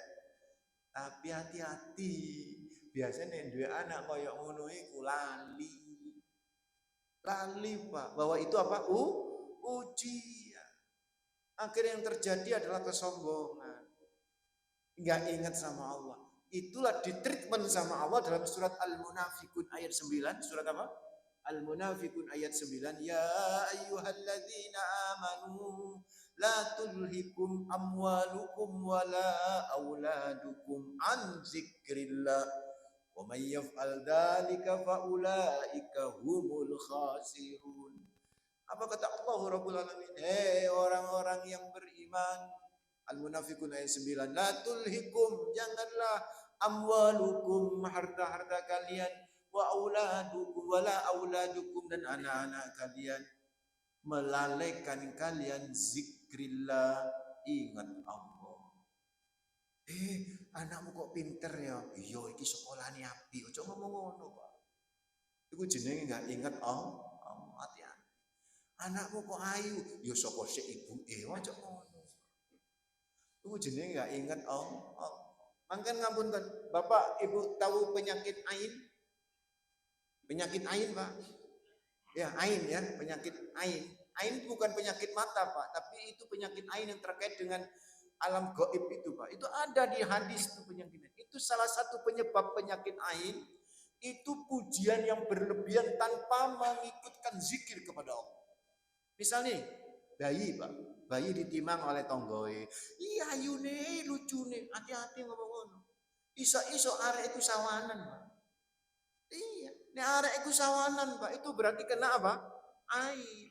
Tapi hati-hati, biasanya dua anak koyok ngono iku lali Pak, bahwa itu apa? Ujian. Akhirnya yang terjadi adalah kesombongan. Enggak ingat sama Allah. Itulah ditreatment sama Allah dalam surat Al-Munafikun ayat 9, surat apa? Al-Munafiqun ayat 9, ya ayyuhalladzina amanu la tulhikum amwalukum wala auladukum an zikrillah wa may yaf'al dzalika fa ulaika humul khasirun. Apa kata Allah Rabbul Alamin? Hei orang-orang yang beriman. Al-Munafiqun ayat 9, la tulhikum, janganlah amwalukum, harta-harta kalian, wa auladukum, wala auladukum, dan anak-anak kalian, melalaikan kalian zikrillah, ingat Allah. Anakmu kok pinter ya? Iya, iki sekolahane api. Ojo ngomong ngono, Pak. Iku jenenge enggak ingat Allah. Hati-hati. Anakmu kok ayu? Ya sapa sik ibuke. Ojo ngono. Iku jenenge enggak ingat Allah. Mangken ngapunten, Bapak Ibu tahu penyakit ain? Penyakit ain, Pak. Ya, ain ya, penyakit ain. Ain bukan penyakit mata, Pak, tapi itu penyakit ain yang terkait dengan alam gaib itu, Pak. Itu ada di hadis itu penyakit. Itu salah satu penyebab penyakit ain, itu pujian yang berlebihan tanpa mengikutkan zikir kepada Allah. Misalnya bayi, Pak. Bayi ditimang oleh tonggoe. Iya ayune, lucune, hati-hati ngomong ngono. Iso-iso arek itu sawanan, Pak. Iya, nek arek iku sawanan, Pak, itu berarti kena apa? Ain.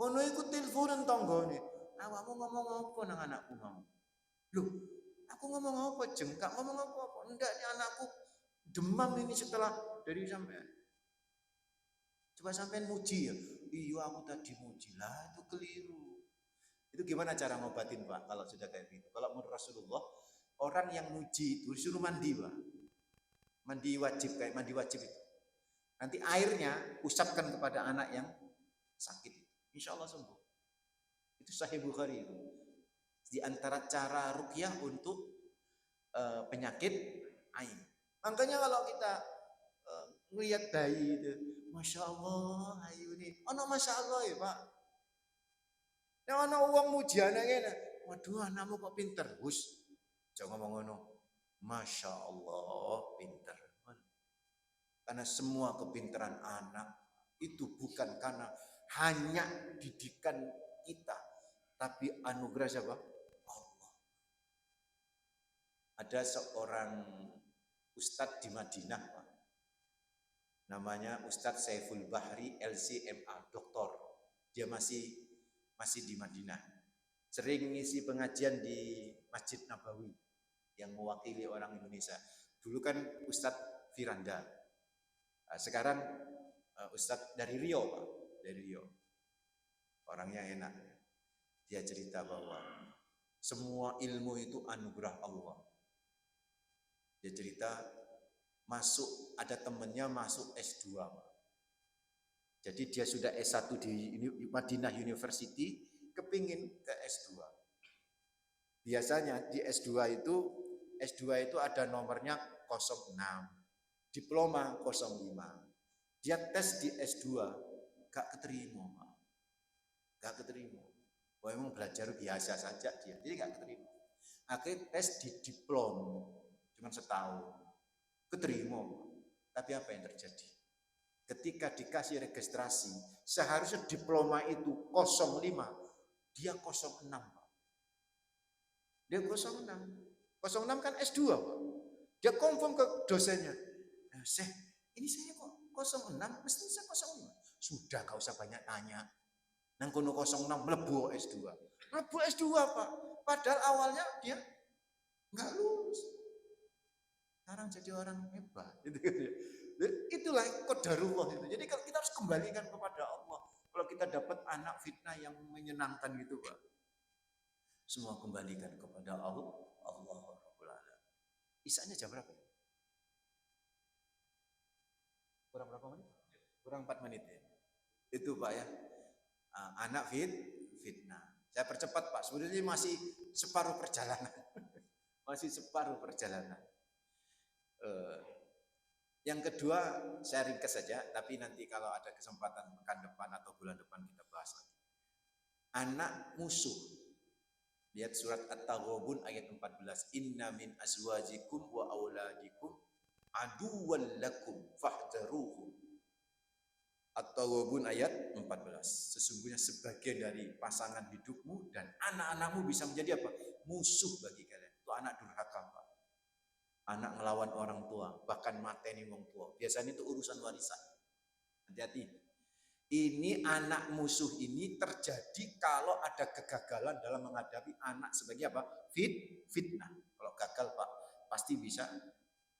Ngono iku teleponan tanggane. Awakmu ngomong apa nang anakku mau? Loh, aku ngomong apa, jengkak ngomong apa? Enggak, ini anakku demam ini setelah dari sampean. Coba sampean muji ya. Iya, aku tadi muji. Lah, itu keliru. Itu gimana cara ngobatin, Pak, kalau sudah kayak gitu? Kalau menurut Rasulullah, orang yang muji itu disuruh mandi, Pak. Mandi wajib, kayak mandi wajib itu. Nanti airnya usapkan kepada anak yang sakit. Insya Allah sembuh. Itu Sahih Bukhari itu. Di antara cara ruqyah untuk penyakit ain. Makanya kalau kita melihat bayi itu, Masya Allah, ayu ini. Ono Masya Allah ya, Pak. Yang ono uang muji anaknya, waduh anakmu kok pinter. Hus, jangan ngomong ngono. Masya Allah, pinter. Karena semua kepintaran anak itu bukan karena hanya didikan kita, tapi anugerah siapa? Allah. Ada seorang ustadz di Madinah, Pak. Namanya Ustadz Saiful Bahri LCMA, doktor. Dia masih di Madinah. Sering ngisi pengajian di Masjid Nabawi yang mewakili orang Indonesia. Dulu kan Ustadz Firanda. Sekarang Ustadz dari Riau, Pak. Dari Riau. Orangnya enak. Dia cerita bahwa semua ilmu itu anugerah Allah. Dia cerita ada temennya masuk S2. Jadi dia sudah S1 di Madinah University, kepingin ke S2. Biasanya di S2 itu ada nomornya 06, diploma 05. Dia tes di S2, gak keterima, Pak. Gak keterima. Wah, emang belajar biasa saja dia, jadi gak keterima. Akhirnya tes di diplom, cuma setahun. Keterima. Tapi apa yang terjadi? Ketika dikasih registrasi, seharusnya diploma itu 05, dia 06, Pak. Dia 06. 06 kan S2, Pak. Dia confirm ke dosennya. Ini saya kok 06, mesti saya 05. Sudah, gak usah banyak tanya. Nang kono 06 mlebu S2. Mlebu S2, Pak. Padahal awalnya dia enggak lulus. Sekarang jadi orang hebat. Itulah qadarullah itu. Jadi kalau kita harus kembalikan kepada Allah. Kalau kita dapat anak fitnah yang menyenangkan gitu, Pak. Semua kembalikan kepada Allah Rabbul Alamin. Isanya jam berapa? Kurang berapa menit? Kurang 4 menit ya. Itu, Pak ya. Anak fitnah. Saya percepat, Pak. Sebenarnya masih separuh perjalanan. Masih separuh perjalanan. Yang kedua, saya ringkas saja, tapi nanti kalau ada kesempatan pekan depan atau bulan depan kita bahas lagi. Anak musuh. Lihat surat At-Taghabun ayat 14. Inna min azwajikum wa auladikum aduwwan lakum fahdharuhum. At-Tawwabun ayat 14. Sesungguhnya sebagian dari pasangan hidupmu dan anak-anakmu bisa menjadi apa? Musuh bagi kalian. Itu anak durhaka, Pak. Anak ngelawan orang tua, bahkan mateni wong tua. Biasanya itu urusan warisan. Hati-hati. Ini anak musuh ini terjadi kalau ada kegagalan dalam menghadapi anak sebagai apa? Fitnah. Kalau gagal, Pak, pasti bisa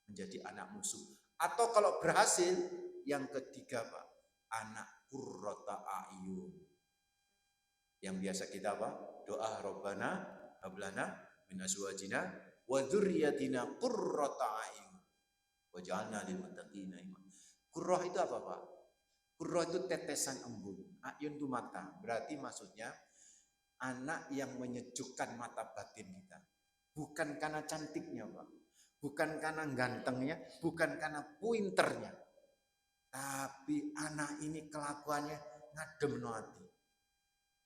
menjadi anak musuh. Atau kalau berhasil, yang ketiga, Pak, anak qurrata a'yun. Yang biasa kita apa? Doa Rabbana hablana min azwajina wa dzurriyyatina qurrata a'yun waj'alna lil muttaqina imama. Qurrah itu apa, Pak? Qurrah itu tetesan embun. Ayun itu mata. Berarti maksudnya anak yang menyejukkan mata batin kita. Bukan karena cantiknya, Pak. Bukan karena gantengnya, bukan karena pointernya. Tapi anak ini kelakuannya ngadem no hati.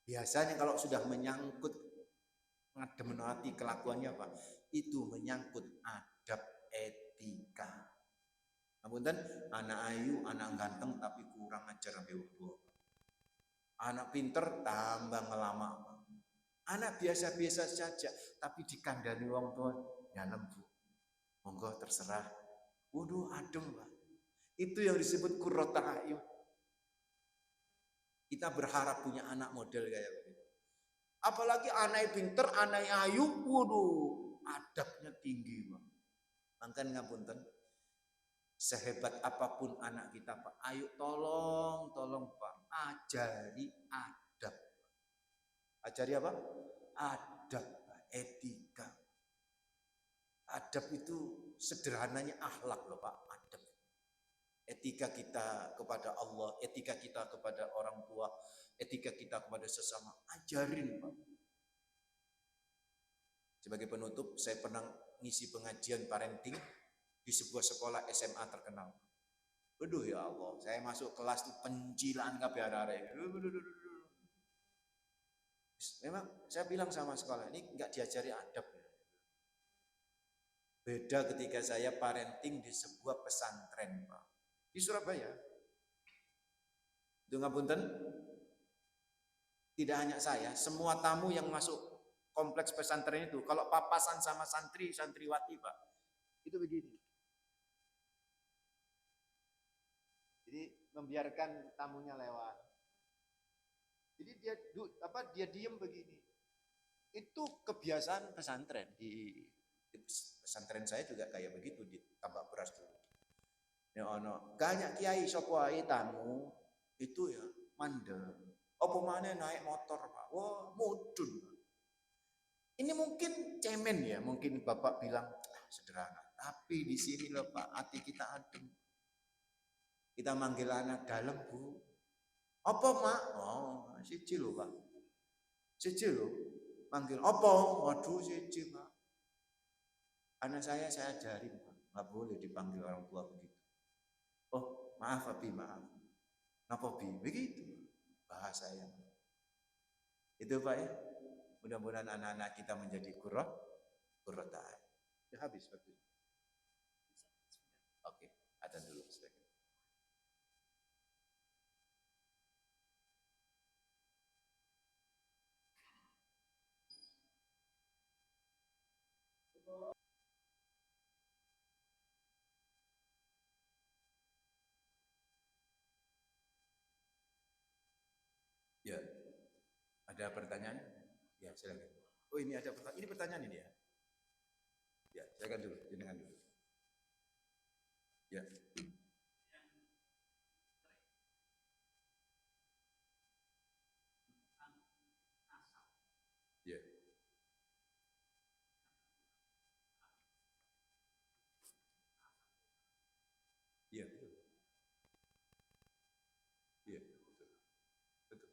Biasanya kalau sudah menyangkut ngadem no hati kelakuannya, Pak, itu menyangkut adab etika. Namun anak ayu, anak ganteng tapi kurang ajar sampai wong tua. Anak pinter tambah ngelama. Anak biasa-biasa saja tapi dikandani wong tua ya lembu. Monggo terserah. Waduh adem, Pak. Itu yang disebut qurrata a'yun. Kita berharap punya anak model kayak begitu. Apalagi anak pinter, anak ayu, waduh, adabnya tinggi, Pak. Mangkan ngapunten. Sehebat apapun anak kita, Pak, ayo tolong Pak, ajari adab. Ajari apa? Adab, etika. Adab itu sederhananya akhlak loh, Pak. Adab. Etika kita kepada Allah, etika kita kepada orang tua, etika kita kepada sesama. Ajarin, Pak. Sebagai penutup, saya pernah ngisi pengajian parenting di sebuah sekolah SMA terkenal. Aduh ya Allah, saya masuk kelas itu pencilaan kabeh arek. Memang saya bilang sama sekolah, ini enggak diajari adab. Beda ketika saya parenting di sebuah pesantren, Pak. Di Surabaya. Itu ngapunten, tidak hanya saya, semua tamu yang masuk kompleks pesantren itu, kalau papasan sama santriwati, Pak, itu begini. Jadi membiarkan tamunya lewat. Jadi dia diem begini. Itu kebiasaan pesantren. Di pesantren saya juga kayak begitu, di tambak beras dulu. Ya ono, banyak kiai sapa ae tamu itu ya mandek. Apa mana naik motor, Pak? Wah, mudun. Ini mungkin cemen ya, mungkin Bapak bilang sederhana. Tapi di sini loh Pak, hati kita adem. Kita manggil anak dalam, Bu. Apa, Mak? Oh, siji lho, Pak. Siji lho. Manggil, apa? Waduh, siji, Pak. Anak saya ajarin, Pak. Nggak boleh dipanggil orang tua begitu. Oh, maaf, Abi, maaf. Napa, Bi? Begitu bahasanya. Itu, Pak ya. Mudah-mudahan anak-anak kita menjadi qurrata a'yun. Ya habis waktu. Oke, adzan dulu. Ya, ada pertanyaan? Ya, silakan. Oh, ini ada pertanyaan. Ini pertanyaan ini ya. Ya, silakan dulu, jenengan dulu. Ya. Ya. Iya, betul. Iya, betul. Betul.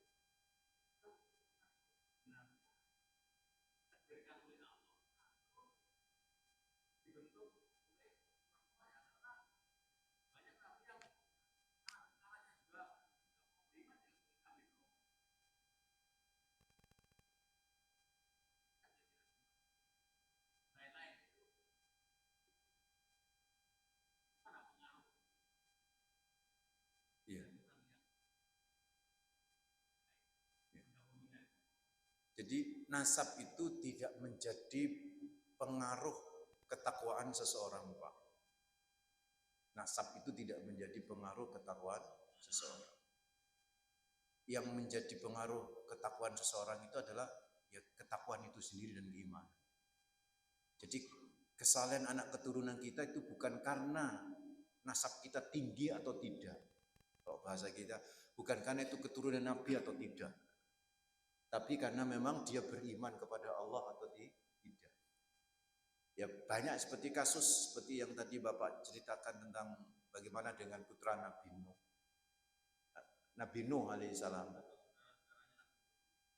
Jadi nasab itu tidak menjadi pengaruh ketakwaan seseorang, Pak. Nasab itu tidak menjadi pengaruh ketakwaan seseorang. Yang menjadi pengaruh ketakwaan seseorang itu adalah ya ketakwaan itu sendiri dan keimanan. Jadi kesalahan anak keturunan kita itu bukan karena nasab kita tinggi atau tidak. Kalau bahasa kita, bukan karena itu keturunan Nabi atau tidak. Tapi karena memang dia beriman kepada Allah atau tidak. Ya banyak seperti kasus seperti yang tadi Bapak ceritakan tentang bagaimana dengan putra Nabi Nuh. Nabi Nuh alaihissalam.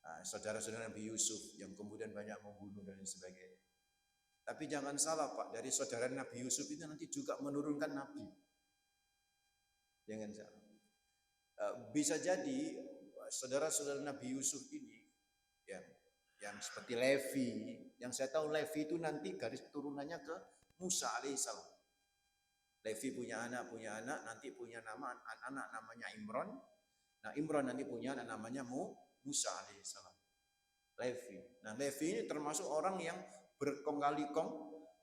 Nah, saudara-saudara Nabi Yusuf yang kemudian banyak membunuh dan sebagainya. Tapi jangan salah Pak, dari saudara Nabi Yusuf itu nanti juga menurunkan Nabi. Jangan salah. Bisa jadi saudara-saudara Nabi Yusuf ini yang seperti Levi, yang saya tahu Levi itu nanti garis turunannya ke Musa alaihissalam. Levi punya anak, nanti punya nama anak namanya Imron. Nah Imron nanti punya anak namanya Musa alaihissalam. Levi. Nah Levi ini termasuk orang yang berkong kali kong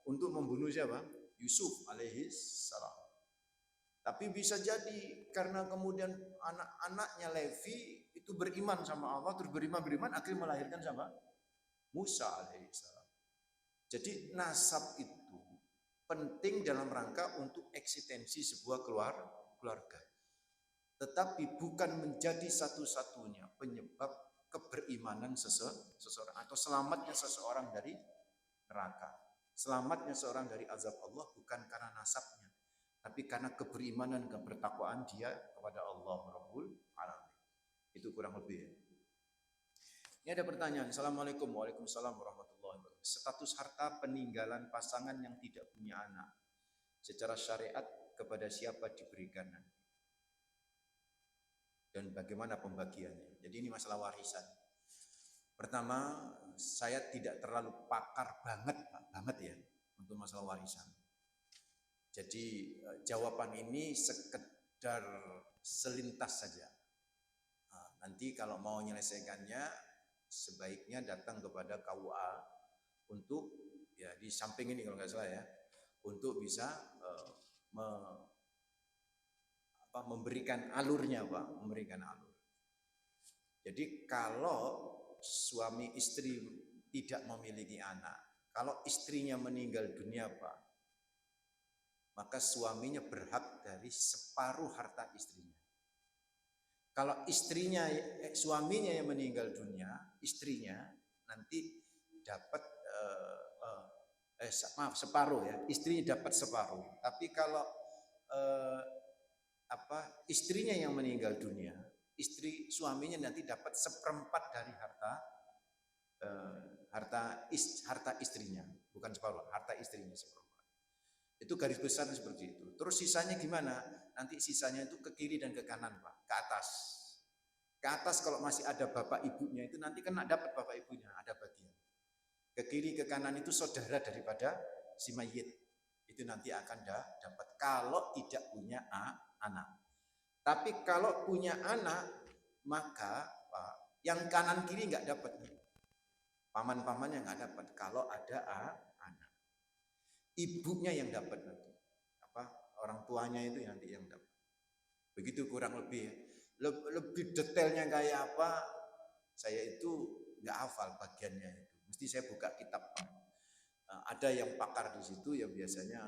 untuk membunuh siapa? Yusuf alaihissalam. Tapi bisa jadi karena kemudian anak-anaknya Levi itu beriman sama Allah, terus beriman, akhirnya melahirkan siapa? Musa alaihissalam. Jadi nasab itu penting dalam rangka untuk eksistensi sebuah keluarga. Tetapi bukan menjadi satu-satunya penyebab keberimanan seseorang atau selamatnya seseorang dari neraka. Selamatnya seorang dari azab Allah bukan karena nasabnya, tapi karena keberimanan dan kebertakwaan dia kepada Allah Rabbul Alamin. Itu kurang lebih ya. Ini ada pertanyaan. Assalamualaikum. Waalaikumsalam warahmatullahi wabarakatuh. Status harta peninggalan pasangan yang tidak punya anak secara syariat kepada siapa diberikan dan bagaimana pembagiannya. Jadi ini masalah warisan. Pertama, saya tidak terlalu pakar banget ya untuk masalah warisan. Jadi jawaban ini sekedar selintas saja. Nah, nanti kalau mau menyelesaikannya sebaiknya datang kepada KUA untuk ya di samping ini kalau nggak salah ya, untuk bisa memberikan alurnya Pak, memberikan alur. Jadi kalau suami istri tidak memiliki anak, kalau istrinya meninggal dunia Pak, maka suaminya berhak dari separuh harta istrinya. Kalau suaminya yang meninggal dunia, istrinya nanti dapat separuh ya, istrinya dapat separuh. Tapi kalau istrinya yang meninggal dunia, suaminya nanti dapat seperempat dari harta istrinya, bukan separuh, harta istrinya seperempat. Itu garis besar seperti itu. Terus sisanya gimana? Nanti sisanya itu ke kiri dan ke kanan Pak, ke atas. Ke atas kalau masih ada bapak ibunya itu nanti kan dapat bapak ibunya, ada bagian. Ke kiri ke kanan itu saudara daripada si mayit. Itu nanti akan dapat kalau tidak punya anak. Tapi kalau punya anak, maka Pak, yang kanan kiri nggak dapat. Paman-pamannya nggak dapat kalau ada anak. Ibunya yang dapat nanti. Orang tuanya itu nanti yang dapat. Begitu kurang lebih. Lebih detailnya kayak apa, saya itu nggak hafal bagiannya itu. Mesti saya buka kitab. Ada yang pakar di situ yang biasanya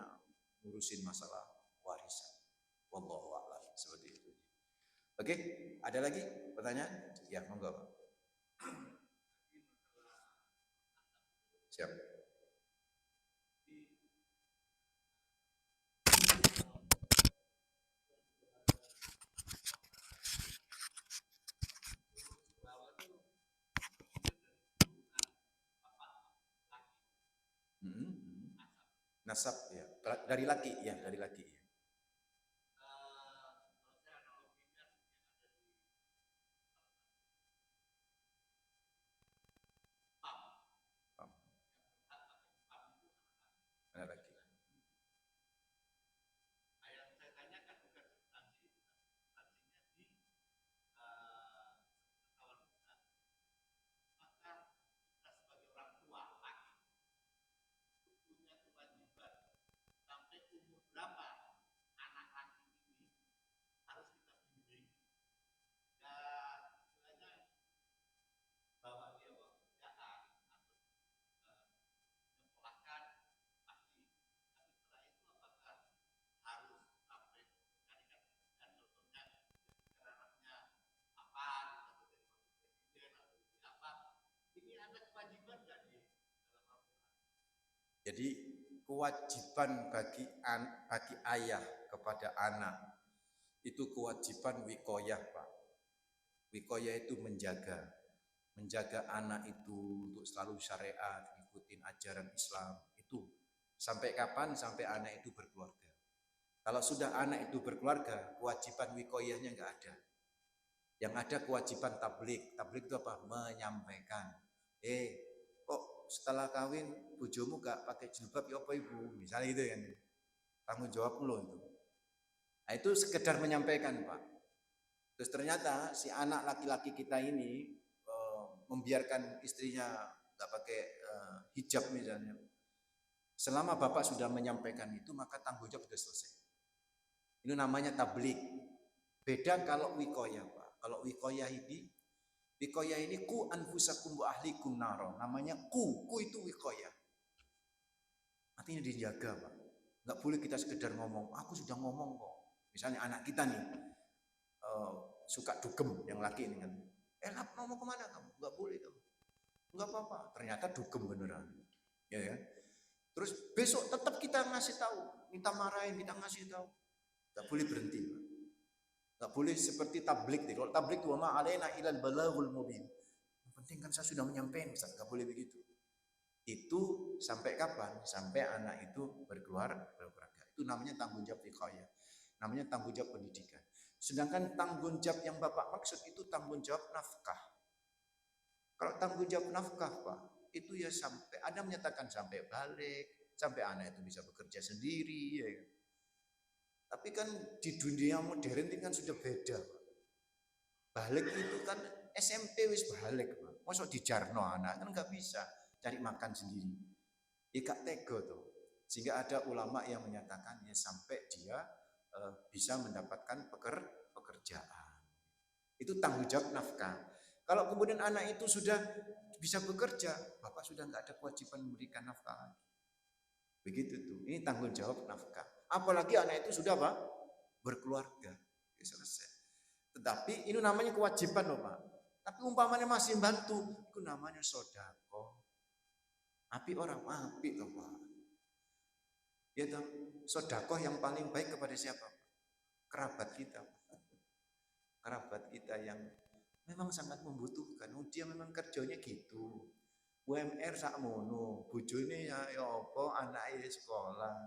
ngurusin masalah warisan. Wallahu a'lam, seperti itu. Oke, ada lagi pertanyaan? Ya, monggo Pak. Siap. Nasab ya, dari laki ya, dari laki ya. Ada laki. Jadi kewajiban bagi ayah kepada anak itu kewajiban wikoyah, Pak. Wikoyah itu menjaga anak itu untuk selalu syariat, ikutin ajaran Islam itu. Sampai kapan? Sampai anak itu berkeluarga. Kalau sudah anak itu berkeluarga, kewajiban wikoyahnya nggak ada. Yang ada kewajiban tablik. Tablik itu apa? Menyampaikan. Kok setelah kawin bojomu gak pakai jilbab ya apa ibu? Misalnya itu kan. Tanggung jawab lo itu. Nah, itu sekedar menyampaikan, Pak. Terus ternyata si anak laki-laki kita ini membiarkan istrinya gak pakai hijab misalnya. Selama bapak sudah menyampaikan itu, maka tanggung jawab sudah selesai. Ini namanya tablik. Beda kalau wikoyah, Pak. Kalau wikoyah ini ku anfusakum wa ahlikum naro. Namanya ku itu wikoyah. Artinya dijaga, Pak. Nggak boleh kita sekedar ngomong. Aku sudah ngomong kok. Misalnya anak kita nih suka dugem yang laki ini kan. Mau kemana kamu? Nggak boleh kamu. Nggak apa-apa. Ternyata dugem beneran. Ya kan? Terus besok tetap kita ngasih tahu, minta marahin, kita ngasih tahu. Nggak boleh berhenti, Pak. Nggak boleh seperti tablik. Kalau tablik wa ma alaina ilal balaghul mubin. Yang penting kan saya sudah menyampaikan, Ustaz. Nggak boleh begitu. Itu sampai kapan? Sampai anak itu berkeluarga. Itu namanya tanggung jawab wikoyah. Namanya tanggung jawab pendidikan. Sedangkan tanggung jawab yang Bapak maksud itu tanggung jawab nafkah. Kalau tanggung jawab nafkah, Pak, itu ya sampai, ada menyatakan sampai balik, sampai anak itu bisa bekerja sendiri. Ya. Tapi kan di dunia modern ini kan sudah beda, Pak. Balik itu kan SMP wis balik, Pak. Masuk di Jarno anak kan nggak bisa cari makan sendiri. Ikat tego tuh. Sehingga ada ulama yang menyatakan ya sampai dia bisa mendapatkan pekerjaan. Itu tanggung jawab nafkah. Kalau kemudian anak itu sudah bisa bekerja, bapak sudah nggak ada kewajiban memberikan nafkah. Begitu tuh. Ini tanggung jawab nafkah. Apalagi anak itu sudah apa? Berkeluarga. Ya, selesai. Tetapi ini namanya kewajiban loh, Pak. Tapi umpamanya masih bantu, itu namanya sodako. Api orang api loh, Pak. Ya toh, sodakoh yang paling baik kepada siapa? Kerabat kita. Kerabat kita yang memang sangat membutuhkan. Dia memang kerjanya gitu. UMR sakmono, bojone ya apa, anaknya sekolah.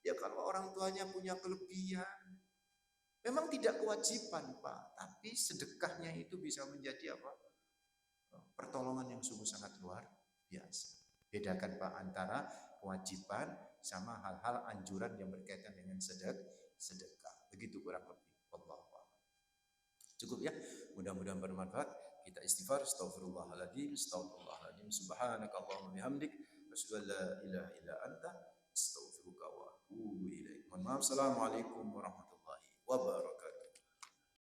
Ya kalau orang tuanya punya kelebihan, memang tidak kewajiban, Pak. Tapi sedekahnya itu bisa menjadi apa? Pertolongan yang sungguh sangat luar biasa. Bedakan, Pak, antara kewajiban sama hal-hal anjuran yang berkaitan dengan sedekah. Begitu kurang lebih. Wallahu. Cukup ya. Mudah-mudahan bermanfaat. Kita istighfar. Astaghfirullahaladzim. Astaghfirullahaladzim. Subhanakallahumma bihamdik. Asyhadu an la ilaha illa anta. Astaghfiruka wa atubu ilaik. Mohon maaf. Assalamualaikum warahmatullahi wabarakatuh.